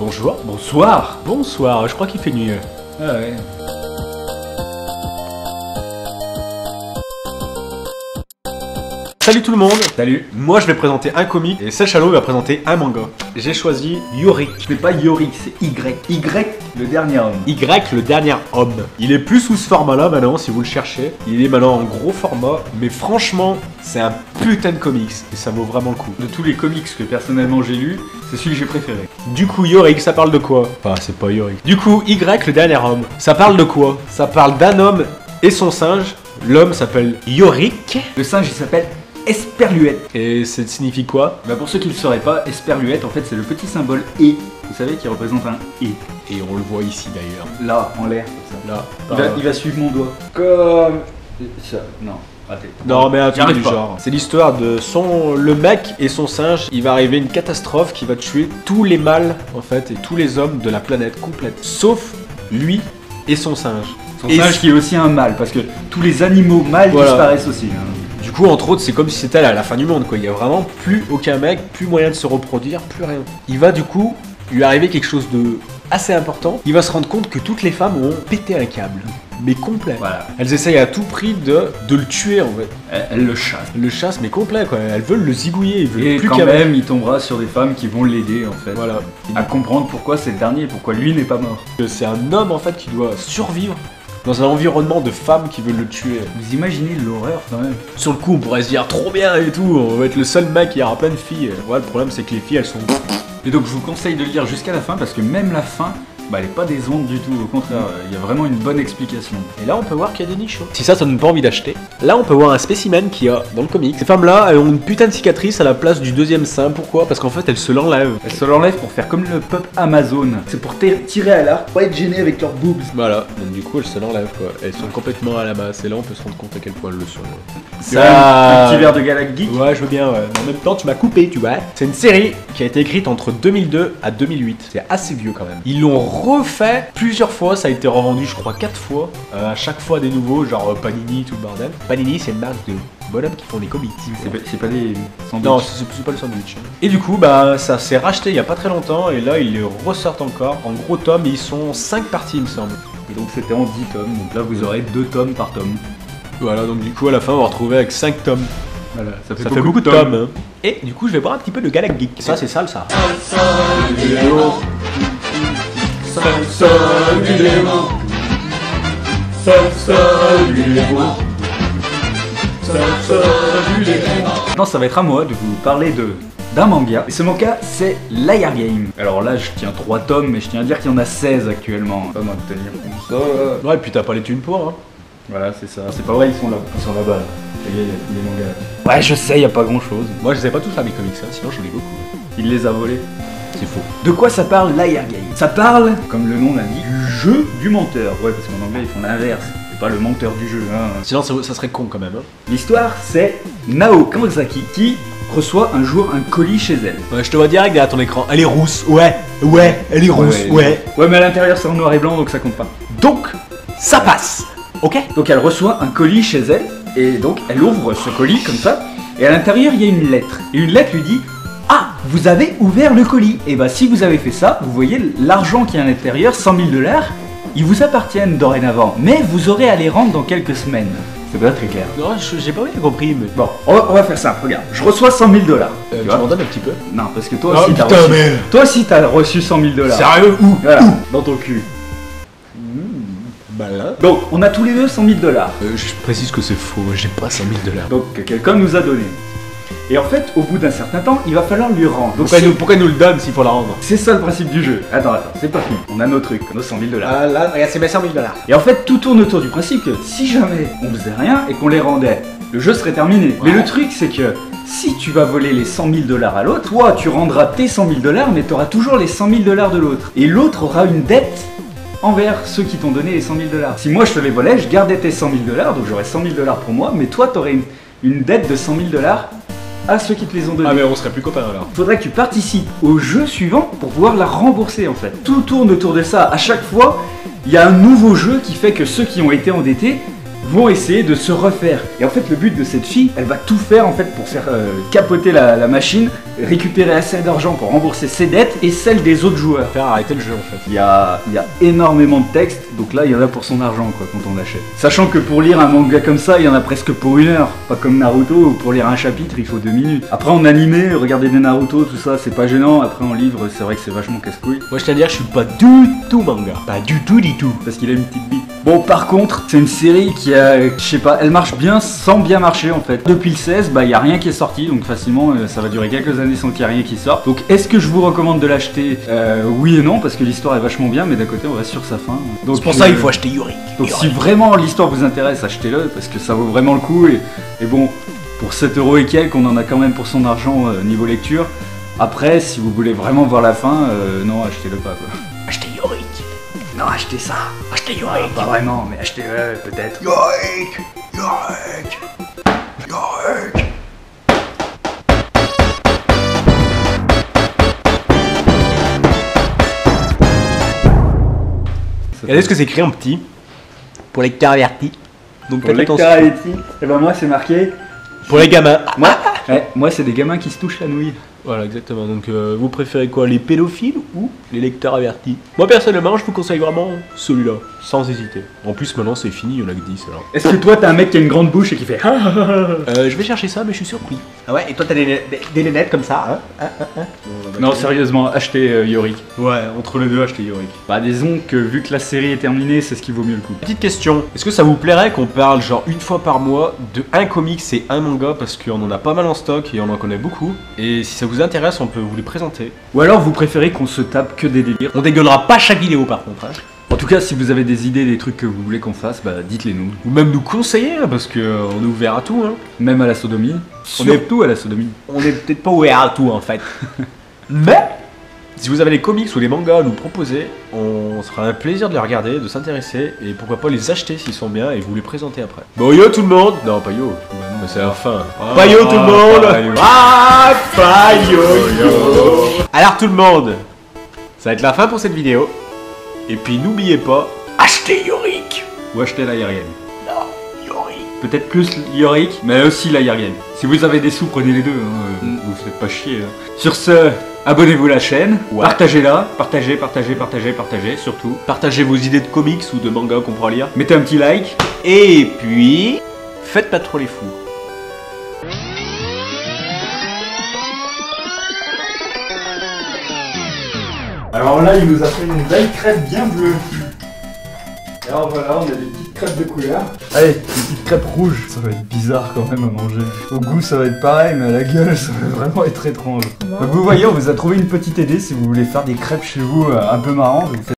Bonjour. Bonsoir. Bonsoir, je crois qu'il fait nuit. Ah ouais. Salut tout le monde. Salut. Moi je vais présenter un comic et Sachalo va présenter un manga. J'ai choisi Yorick. Je fais pas Yorick, c'est Y. Y, le dernier homme. Y, le dernier homme. Il est plus sous ce format-là maintenant, si vous le cherchez. Il est maintenant en gros format, mais franchement, c'est un putain de comics et ça vaut vraiment le coup. De tous les comics que personnellement j'ai lus, c'est celui que j'ai préféré. Du coup, Yorick, ça parle de quoi? Enfin, c'est pas Yorick. Du coup, Y, le dernier homme, ça parle de quoi? Ça parle d'un homme et son singe. L'homme s'appelle Yorick. Le singe il s'appelle Esperluette. Et ça signifie quoi? Bah pour ceux qui ne le sauraient pas, Esperluette en fait c'est le petit symbole E, vous savez, qui représente un E. Et on le voit ici d'ailleurs. Là, en l'air, comme ça. Là. Il va suivre mon doigt. Comme ça. Non, raté. Non mais un truc J'arrive du pas. genre. C'est l'histoire de le mec et son singe. Il va arriver une catastrophe qui va tuer tous les mâles en fait et tous les hommes de la planète complète. Sauf lui et son singe. Son Et singe qui est aussi un mâle, parce que tous les animaux mâles Voilà. disparaissent aussi. Hein. Du coup, entre autres, c'est comme si c'était à la fin du monde, quoi. Il y a vraiment plus aucun mec, plus moyen de se reproduire, plus rien. Il va du coup lui arriver quelque chose de assez important. Il va se rendre compte que toutes les femmes ont pété un câble, mais complet. Voilà. Elles essayent à tout prix de le tuer en fait. Elle le chasse. Elles le chassent, mais complet quoi. Elles veulent le zigouiller, ils veulent Et plus quand qu'un même, il tombera sur des femmes qui vont l'aider en fait. Voilà. À comprendre pourquoi c'est le dernier, pourquoi lui n'est pas mort. C'est un homme en fait qui doit survivre dans un environnement de femmes qui veulent le tuer. Vous imaginez l'horreur quand même. Sur le coup, on pourrait se dire trop bien et tout, on va être le seul mec qui aura plein de filles. Ouais, le problème c'est que les filles elles sont. Et donc je vous conseille de le lire jusqu'à la fin parce que même la fin, bah, elle est pas décevante du tout, au contraire, il y a vraiment une bonne explication. Et là, on peut voir qu'il y a des nichons. Si ça donne pas envie d'acheter. Là, on peut voir un spécimen qu'il y a dans le comic. Ces femmes-là, elles ont une putain de cicatrice à la place du deuxième sein. Pourquoi? Parce qu'en fait, elles se l'enlèvent. Elle se l'enlève pour faire comme le peuple Amazon. C'est pour tirer à l'arc, pas être gêné avec leurs boobs. Voilà. Donc du coup, elles se l'enlèvent quoi. Elles sont complètement à la masse. Et là, on peut se rendre compte à quel point elles le sont. Un petit verre de Galactic Geek. Ouais, je veux bien, ouais. Mais en même temps, tu m'as coupé, tu vois. C'est une série qui a été écrite entre 2002 à 2008. C'est assez vieux quand même. Ils l'ont refait plusieurs fois. Ça a été revendu, je crois, 4 fois. À chaque fois des nouveaux, genre Panini, tout le bordel. Panini, c'est une marque de bonhommes qui font des comics. C'est pas des sandwichs. Non, c'est pas le sandwich. Et du coup, bah, ça s'est racheté il y a pas très longtemps. Et là, ils les ressortent encore en gros tomes. Ils sont 5 parties, il me semble. Et donc c'était en 10 tomes, donc là vous aurez 2 tomes par tome. Voilà, donc du coup, à la fin, on va retrouver avec 5 tomes. Voilà, ça fait beaucoup de tomes. Hein. Et du coup, je vais boire un petit peu de Galactic Geek. Ça, c'est sale, ça. Maintenant ça va être à moi de vous parler d'un manga. Et ce manga c'est Liar Game. Alors là je tiens 3 tomes mais je tiens à dire qu'il y en a 16 actuellement. Pas moi de tenir comme ça. Ouais, et puis t'as pas les thunes pour, hein. Voilà c'est ça. C'est pas vrai, ils sont là-bas. Il y a les mangas. Ouais je sais, il y a pas grand chose. Moi, je sais pas tous faire mes comics, hein, sinon j'en ai beaucoup. Il les a volés. C'est faux. De quoi ça parle Liar Game? Ça parle, comme le nom l'indique, du jeu du menteur. Ouais parce qu'en anglais ils font l'inverse. C'est pas le menteur du jeu. Hein. Sinon, ça serait con quand même. Hein. L'histoire c'est Nao Kawasaki qui reçoit un jour un colis chez elle. Ouais, je te vois direct derrière ton écran. Elle est rousse. Ouais, elle est rousse. Ouais. Ouais mais à l'intérieur c'est en noir et blanc donc ça compte pas. Donc, ça passe. Ok. Donc elle reçoit un colis chez elle, et donc elle ouvre ce colis comme ça, et à l'intérieur il y a une lettre. Et une lettre lui dit « Ah, vous avez ouvert le colis !» Et bah si vous avez fait ça, vous voyez l'argent qui est à l'intérieur, 100 000 $, ils vous appartiennent dorénavant, mais vous aurez à les rendre dans quelques semaines. C'est pas très clair. Non, j'ai pas bien compris, mais. Bon, on va faire simple, regarde. Je reçois 100 000 $. Tu m'en donnes un petit peu? Non, parce que toi Oh, aussi t'as putain, reçu... mais- Toi aussi t'as reçu 100 000 $. Sérieux? Où? Voilà, dans ton cul. Malin. Donc, on a tous les deux 100 000 $. Je précise que c'est faux, j'ai pas 100 000 $. Donc quelqu'un nous a donné. Et en fait, au bout d'un certain temps, il va falloir lui rendre. Donc Pourquoi il nous le donne s'il faut la rendre? c'est ça le principe du jeu. Attends, c'est pas fini. On a nos trucs, nos 100 000 $. Ah là, regarde, c'est mes 100 000 $. Et en fait, tout tourne autour du principe que si jamais on faisait rien et qu'on les rendait, le jeu serait terminé. Mais le truc, c'est que si tu vas voler les 100 000 $ à l'autre, toi, tu rendras tes 100 000 $, mais tu auras toujours les 100 000 $ de l'autre. Et l'autre aura une dette envers ceux qui t'ont donné les 100 000 $. Si moi je te les volais, je gardais tes 100 000 $, donc j'aurais 100 000 $ pour moi, mais toi t'aurais une dette de 100 000 $ à ceux qui te les ont donnés. Ah, mais on serait plus copains alors. Faudrait que tu participes au jeu suivant pour pouvoir la rembourser en fait. Tout tourne autour de ça. À chaque fois, il y a un nouveau jeu qui fait que ceux qui ont été endettés vont essayer de se refaire. Et en fait, le but de cette fille, elle va tout faire en fait pour faire capoter la machine, récupérer assez d'argent pour rembourser ses dettes et celles des autres joueurs. Faire arrêter le jeu en fait. Il y a énormément de texte, donc là il y en a pour son argent quoi quand on l'achète. Sachant que pour lire un manga comme ça, il y en a presque pour 1 heure. Pas comme Naruto où pour lire un chapitre il faut 2 minutes. Après en animé, regarder des Naruto, tout ça c'est pas gênant. Après en livre, c'est vrai que c'est vachement casse-couille. Moi je tiens à dire que je suis pas du tout manga. Pas du tout. Parce qu'il a une petite bite. Bon par contre, c'est une série qui a, je sais pas, elle marche bien sans bien marcher en fait. Depuis le 16, bah il y a rien qui est sorti, donc facilement ça va durer quelques années sans qu'il y ait rien qui sorte. Donc est-ce que je vous recommande de l'acheter? Oui et non, parce que l'histoire est vachement bien, mais d'un côté on reste sur sa fin. Donc C'est pour ça qu'il faut acheter Yorick. Donc si vraiment l'histoire vous intéresse, achetez-le, parce que ça vaut vraiment le coup. Et bon, pour 7 € et quelques, on en a quand même pour son argent niveau lecture. Après, si vous voulez vraiment voir la fin, non, achetez-le pas quoi. Achetez Yorick. Non, achetez ça. Achetez Yorick. Pas vraiment, mais achetez-le peut-être. Yorick. Regardez ce que c'est écrit en petit. Pour lecteurs avertis. Donc Pour faites lecteur attention. Haïti, et ben moi c'est marqué. Pour les gamins. Moi c'est des gamins qui se touchent la nouille. Voilà, exactement. Donc, vous préférez quoi, les pédophiles ou les lecteurs avertis? Moi, personnellement, je vous conseille vraiment celui-là, sans hésiter. En plus, maintenant, c'est fini, il y en a que 10 alors. Est-ce que toi t'as un mec qui a une grande bouche et qui fait Je vais chercher ça, mais je suis surpris. Ah ouais, et toi, t'as des lunettes comme ça, hein? Non, sérieusement, achetez Yorick. Ouais, entre les deux, achetez Yorick. Bah disons que vu que la série est terminée, c'est ce qui vaut mieux le coup. Petite question, est-ce que ça vous plairait qu'on parle genre une fois par mois de un comics et un manga, parce qu'on en a pas mal en stock et on en connaît beaucoup, et si ça vous intéresse, on peut vous les présenter. Ou alors vous préférez qu'on se tape que des délires. On dégueulera pas chaque vidéo par contre, hein. En tout cas, si vous avez des idées, des trucs que vous voulez qu'on fasse, bah dites-les nous. Ou même nous conseiller, hein, parce que on est ouvert à tout, hein. Même à la sodomie. On est tout à la sodomie. On est peut-être pas ouvert à tout en fait. Mais si vous avez des comics ou des mangas à nous proposer, on sera un plaisir de les regarder, de s'intéresser et pourquoi pas les acheter s'ils sont bien et vous les présenter après. Bon yo tout le monde. Non pas yo, mais c'est la fin. Pas yo tout le monde. Pas yo. Alors tout le monde, ça va être la fin pour cette vidéo. Et puis n'oubliez pas, achetez Yorick. Ou achetez l'aérienne. Non, Yorick. Peut-être plus Yorick, mais aussi l'aérienne. Si vous avez des sous, prenez les deux, hein. Vous faites pas chier. Hein. Sur ce, abonnez-vous à la chaîne, partagez-la, partagez surtout. Partagez vos idées de comics ou de mangas qu'on pourra lire. Mettez un petit like. Et puis, faites pas trop les fous. Alors là, il nous a fait une belle crêpe bien bleue. Alors voilà, on a des petites crêpes de couleur. Allez, une petite crêpe rouge. Ça va être bizarre quand même à manger. Au goût, ça va être pareil, mais à la gueule, ça va vraiment être étrange. Donc vous voyez, on vous a trouvé une petite idée si vous voulez faire des crêpes chez vous un peu marrantes.